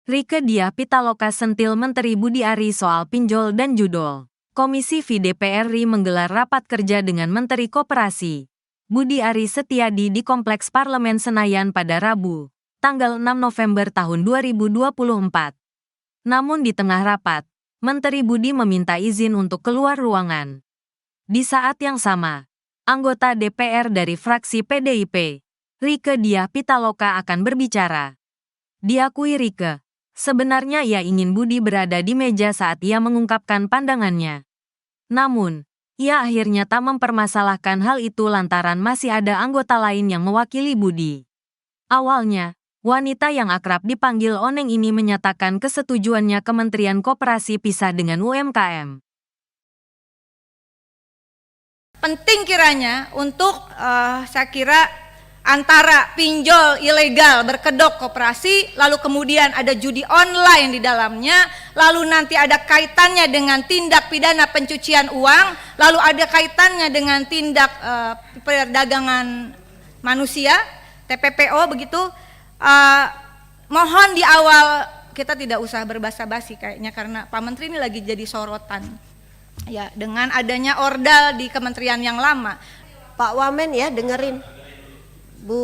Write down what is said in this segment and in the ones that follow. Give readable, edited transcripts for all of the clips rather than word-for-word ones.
Rieke Diah Pitaloka sentil Menteri Budi Ari soal pinjol dan judol. Komisi V DPR RI menggelar rapat kerja dengan Menteri Koperasi Budi Ari Setiadi di Kompleks Parlemen Senayan pada Rabu, tanggal 6 November tahun 2024. Namun di tengah rapat, Menteri Budi meminta izin untuk keluar ruangan. Di saat yang sama, anggota DPR dari fraksi PDIP, Rieke Diah Pitaloka akan berbicara. Diakui Rieke, sebenarnya ia ingin Budi berada di meja saat ia mengungkapkan pandangannya. Namun, ia akhirnya tak mempermasalahkan hal itu lantaran masih ada anggota lain yang mewakili Budi. Awalnya, wanita yang akrab dipanggil Oneng ini menyatakan kesetujuannya Kementerian Koperasi pisah dengan UMKM. Penting kiranya untuk saya kira antara pinjol ilegal berkedok koperasi, lalu kemudian ada judi online di dalamnya, lalu nanti ada kaitannya dengan tindak pidana pencucian uang, lalu ada kaitannya dengan tindak perdagangan manusia, TPPO begitu. Mohon di awal kita tidak usah berbasa-basi kayaknya karena Pak Menteri ini lagi jadi sorotan. Ya, dengan adanya ordal di kementerian yang lama. Pak Wamen ya, dengerin Bu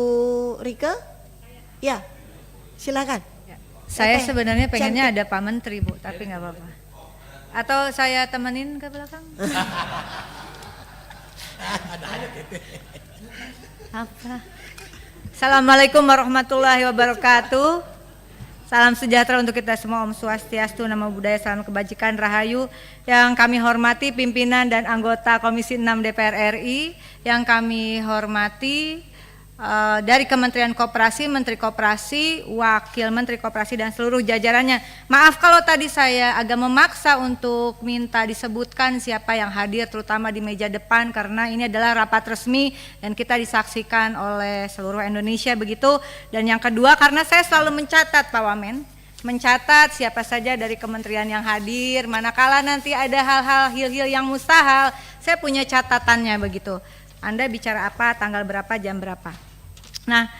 Rieke. Ya, silakan. Ya, saya sebenarnya pengennya ada Pak Menteri Bu, tapi nggak apa-apa. Atau saya temenin ke belakang? Apa? Assalamualaikum warahmatullahi wabarakatuh. Salam sejahtera untuk kita semua, Om Swastiastu, Namo Buddhaya, salam kebajikan, rahayu. Yang kami hormati pimpinan dan anggota Komisi 6 DPR RI, yang kami hormati dari Kementerian Koperasi, Menteri Koperasi, Wakil Menteri Koperasi dan seluruh jajarannya. Maaf kalau tadi saya agak memaksa untuk minta disebutkan siapa yang hadir terutama di meja depan karena ini adalah rapat resmi dan kita disaksikan oleh seluruh Indonesia begitu. Dan yang kedua karena saya selalu mencatat Pak Wamen, mencatat siapa saja dari kementerian yang hadir, manakala nanti ada hal-hal hil-hil yang mustahil, saya punya catatannya begitu. Anda bicara apa, tanggal berapa, jam berapa. Nah,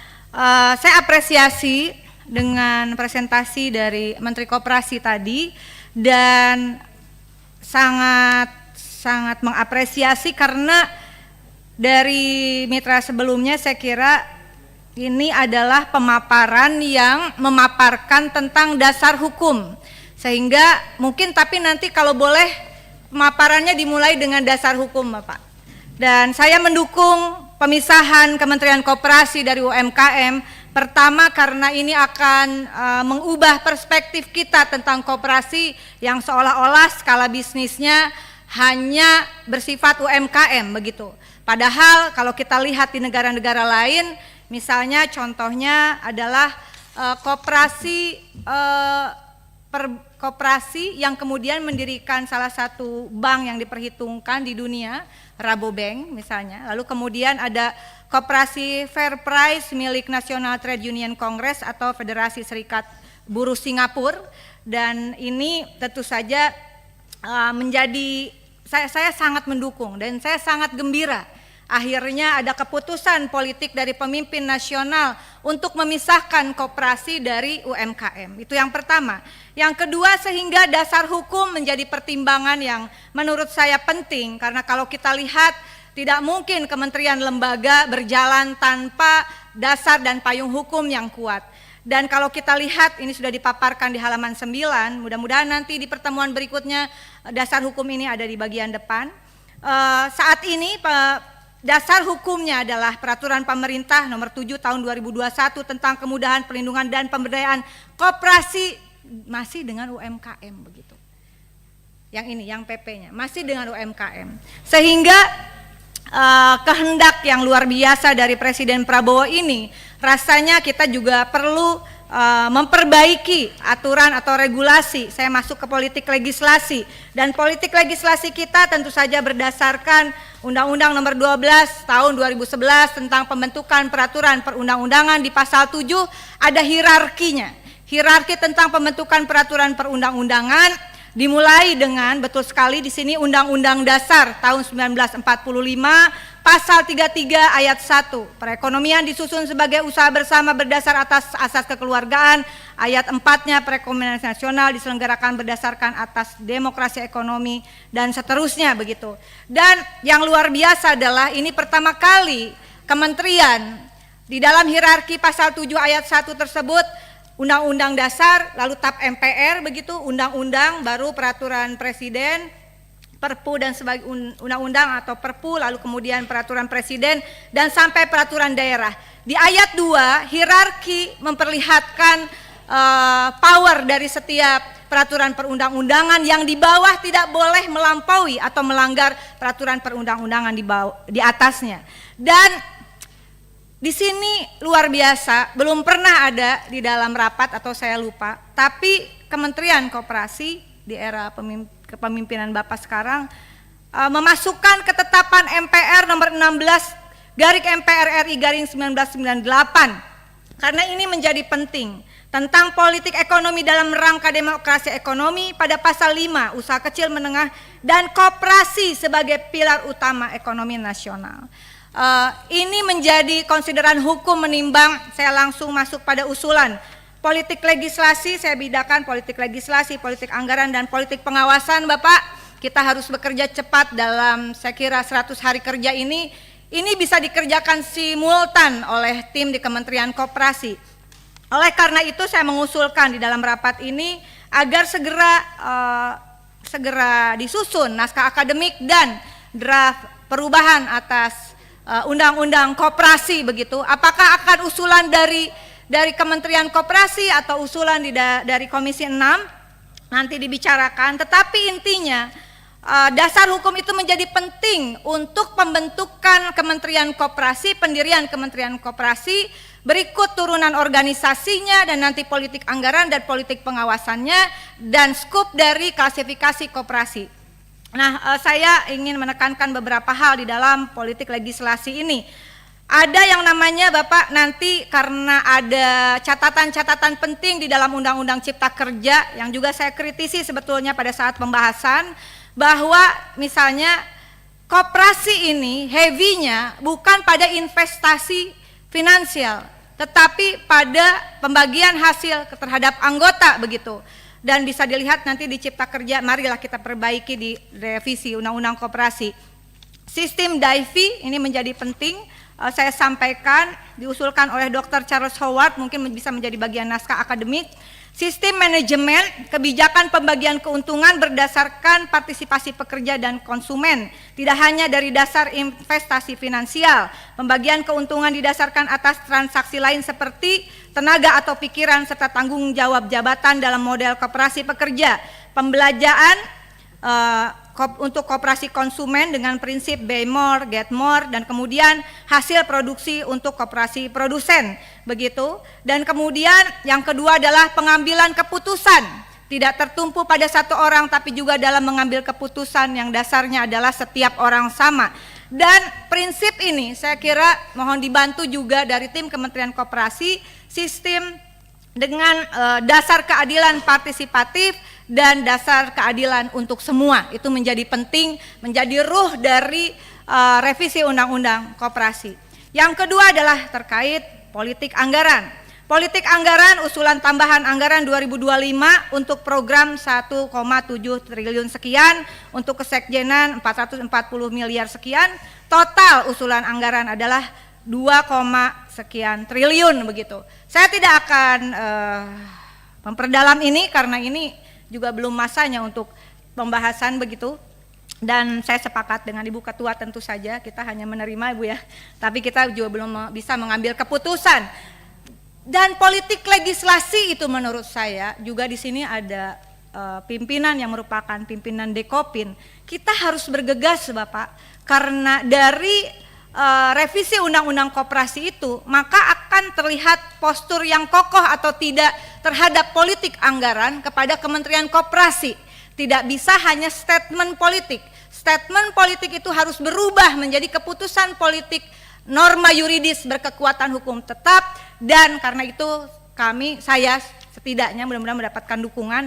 saya apresiasi dengan presentasi dari Menteri Koperasi tadi dan sangat mengapresiasi karena dari mitra sebelumnya saya kira ini adalah pemaparan yang memaparkan tentang dasar hukum. Sehingga mungkin tapi nanti kalau boleh pemaparannya dimulai dengan dasar hukum Bapak. Dan saya mendukung pemisahan Kementerian Koperasi dari UMKM. Pertama karena ini akan mengubah perspektif kita tentang koperasi yang seolah-olah skala bisnisnya hanya bersifat UMKM begitu. Padahal kalau kita lihat di negara-negara lain, misalnya contohnya adalah koperasi yang kemudian mendirikan salah satu bank yang diperhitungkan di dunia, Rabobank misalnya, lalu kemudian ada Koperasi Fair Price milik National Trade Union Congress atau Federasi Serikat Buruh Singapura, dan ini tentu saja menjadi saya sangat mendukung dan saya sangat gembira akhirnya ada keputusan politik dari pemimpin nasional untuk memisahkan koperasi dari UMKM. Itu yang pertama. Yang kedua, sehingga dasar hukum menjadi pertimbangan yang menurut saya penting, karena kalau kita lihat tidak mungkin kementerian lembaga berjalan tanpa dasar dan payung hukum yang kuat. Dan kalau kita lihat ini sudah dipaparkan di halaman 9, mudah-mudahan nanti di pertemuan berikutnya dasar hukum ini ada di bagian depan. Saat ini dasar hukumnya adalah Peraturan Pemerintah Nomor 7 Tahun 2021 tentang kemudahan perlindungan dan pemberdayaan koperasi masih dengan UMKM begitu. Yang ini, yang PP-nya masih dengan UMKM. Sehingga kehendak yang luar biasa dari Presiden Prabowo ini rasanya kita juga perlu memperbaiki aturan atau regulasi. Saya masuk ke politik legislasi dan politik legislasi kita tentu saja berdasarkan Undang-Undang Nomor 12 Tahun 2011 tentang pembentukan peraturan perundang-undangan. Di pasal 7 ada hierarkinya. Hierarki tentang pembentukan peraturan perundang-undangan dimulai dengan betul sekali di sini Undang-Undang Dasar tahun 1945, Pasal 33 ayat 1, perekonomian disusun sebagai usaha bersama berdasar atas asas kekeluargaan. Ayat 4-nya, perekonomian nasional diselenggarakan berdasarkan atas demokrasi ekonomi, dan seterusnya begitu. Dan yang luar biasa adalah ini pertama kali kementerian di dalam hierarki pasal 7 ayat 1 tersebut, Undang-Undang Dasar, lalu TAP MPR begitu, undang-undang, baru peraturan presiden, Perpu dan sebagai undang-undang atau Perpu, lalu kemudian peraturan presiden dan sampai peraturan daerah. Di ayat 2 hierarki memperlihatkan power dari setiap peraturan perundang-undangan, yang di bawah tidak boleh melampaui atau melanggar peraturan perundang-undangan di atasnya. Dan di sini luar biasa, belum pernah ada di dalam rapat atau saya lupa, tapi Kementerian Koperasi di era kepemimpinan Bapak sekarang memasukkan ketetapan MPR nomor 16/MPR RI/1998, karena ini menjadi penting, tentang politik ekonomi dalam rangka demokrasi ekonomi pada pasal 5, usaha kecil menengah dan koperasi sebagai pilar utama ekonomi nasional. Ini menjadi konsideran hukum menimbang. Saya langsung masuk pada usulan. Politik legislasi, saya bedakan politik legislasi, politik anggaran, dan politik pengawasan. Bapak, kita harus bekerja cepat dalam, saya kira 100 hari kerja ini bisa dikerjakan simultan oleh tim di Kementerian Koperasi. Oleh karena itu saya mengusulkan di dalam rapat ini agar segera disusun naskah akademik dan draft perubahan atas Undang-Undang Koperasi begitu. Apakah akan usulan dari Kementerian Koperasi atau usulan dari Komisi 6 nanti dibicarakan, tetapi intinya dasar hukum itu menjadi penting untuk pembentukan Kementerian Koperasi, pendirian Kementerian Koperasi, berikut turunan organisasinya dan nanti politik anggaran dan politik pengawasannya dan skup dari klasifikasi koperasi. Nah, saya ingin menekankan beberapa hal di dalam politik legislasi ini. Ada yang namanya Bapak nanti, karena ada catatan-catatan penting di dalam Undang-Undang Cipta Kerja yang juga saya kritisi sebetulnya pada saat pembahasan, bahwa misalnya koperasi ini heavy-nya bukan pada investasi finansial, tetapi pada pembagian hasil terhadap anggota begitu. Dan bisa dilihat nanti di Cipta Kerja, marilah kita perbaiki di revisi Undang-Undang Koperasi. Sistem DAIFI ini menjadi penting. Saya sampaikan, diusulkan oleh Dr. Charles Howard, mungkin bisa menjadi bagian naskah akademik. Sistem manajemen kebijakan pembagian keuntungan berdasarkan partisipasi pekerja dan konsumen, tidak hanya dari dasar investasi finansial. Pembagian keuntungan didasarkan atas transaksi lain seperti tenaga atau pikiran serta tanggung jawab jabatan dalam model koperasi pekerja. Pembelanjaan untuk koperasi konsumen dengan prinsip buy more, get more, dan kemudian hasil produksi untuk koperasi produsen begitu. Dan kemudian yang kedua adalah pengambilan keputusan, tidak tertumpu pada satu orang tapi juga dalam mengambil keputusan yang dasarnya adalah setiap orang sama. Dan prinsip ini saya kira mohon dibantu juga dari tim Kementerian Koperasi, sistem dengan dasar keadilan partisipatif dan dasar keadilan untuk semua. Itu menjadi penting, menjadi ruh dari revisi Undang-Undang Koperasi. Yang kedua adalah terkait politik anggaran. Politik anggaran, usulan tambahan anggaran 2025 untuk program 1,7 triliun sekian, untuk kesekjenan 440 miliar sekian, total usulan anggaran adalah 2, sekian triliun begitu. Saya tidak akan memperdalam ini karena ini juga belum masanya untuk pembahasan begitu. Dan saya sepakat dengan Ibu Ketua, tentu saja kita hanya menerima Ibu ya, tapi kita juga belum bisa mengambil keputusan. Dan politik legislasi itu menurut saya juga di sini ada pimpinan yang merupakan pimpinan Dekopin. Kita harus bergegas Bapak, karena dari revisi Undang-Undang Koperasi itu maka akan terlihat postur yang kokoh atau tidak terhadap politik anggaran kepada Kementerian Koperasi. Tidak bisa hanya statement politik. Statement politik itu harus berubah menjadi keputusan politik, norma yuridis berkekuatan hukum tetap. Dan karena itu saya setidaknya mudah-mudahan mendapatkan dukungan